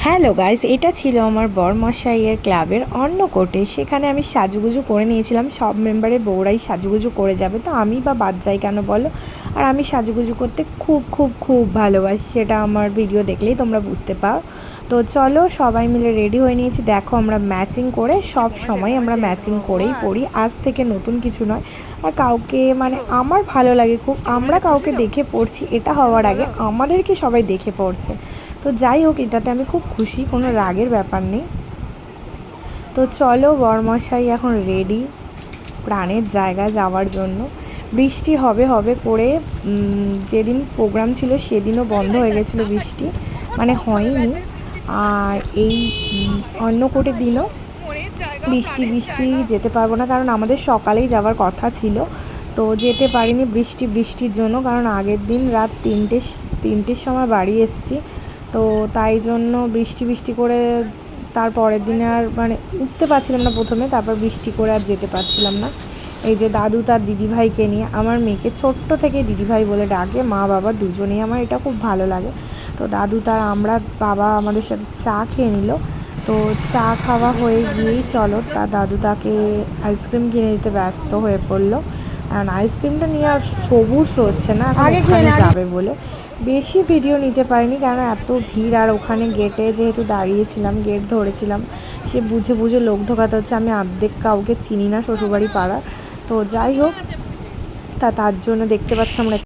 Hello guys, এটা ছিল আমার বরমশাইয়ের ক্লাবের অন্নকূটে। সেখানে আমি সাজুগুজু করে নিয়েছিলাম। সব মেম্বারের বউরাই সাজুগুজু করে যাবে, তো আমি বা বাদ যাই কেন বলো। আর আমি সাজুগুজু করতে খুব খুব খুব ভালোবাসি, সেটা আমার ভিডিও দেখলেই তোমরা বুঝতে পারো। তো চলো সবাই মিলে রেডি হয়ে নিয়েছি। দেখো আমরা ম্যাচিং করে, সব সময় আমরা ম্যাচিং করেই পড়ি, আজ থেকে নতুন কিছু নয়। আর কাউকে মানে আমার ভালো লাগে খুব, আমরা কাউকে দেখে পড়ছি এটা হওয়ার আগে আমাদেরকে সবাই দেখে পড়ছে। তো যাই হোক, এটাতে আমি খুব খুশি, কোনো রাগের ব্যাপার নেই। তো চলো বরমশাই এখন রেডি প্রাণের জায়গায় যাওয়ার জন্য। বৃষ্টি হবে হবে করে যেদিন প্রোগ্রাম ছিল সেদিনও বন্ধ হয়ে গেছিলো বৃষ্টি, মানে হয়নি। আর এই অন্নকূটের দিনও বৃষ্টি বৃষ্টি যেতে পারবো না, কারণ আমাদের সকালেই যাওয়ার কথা ছিল, তো যেতে পারিনি বৃষ্টির জন্য। কারণ আগের দিন রাত তিনটের সময় বাড়ি এসেছি, তো তাই জন্য বৃষ্টি করে তার পরের দিনে আর মানে উঠতে পারছিলাম না প্রথমে, তারপর বৃষ্টি করে আর যেতে পারছিলাম না। এই যে দাদু তার দিদিভাইকে নিয়ে, আমার মেয়েকে ছোট্ট থেকে দিদিভাই বলে ডাকে, মা বাবা দুজনেই, আমার এটা খুব ভালো লাগে। তো দাদু তার আমরা বাবা আমাদের সাথে চা খেয়ে নিল। তো চা খাওয়া হয়ে গিয়েই চলো তার দাদু তাকে আইসক্রিম কিনে দিতে ব্যস্ত হয়ে পড়লো। কারণ আইসক্রিমটা নিয়ে আর সবুর হচ্ছে না, ওখানে যাবে বলে। বেশি ভিডিও নিতে পারিনি কারণ এত ভিড়, আর ওখানে গেটে যেহেতু দাঁড়িয়েছিলাম, গেট ধরেছিলাম, সে বুঝে বুঝে লোক ঢোকাতে হচ্ছে। আমি অর্ধেক কাউকে চিনি না শ্বশুরবাড়ি পাড়ার। তো যাই হোক, তার জন্য দেখতে পাচ্ছি আমরা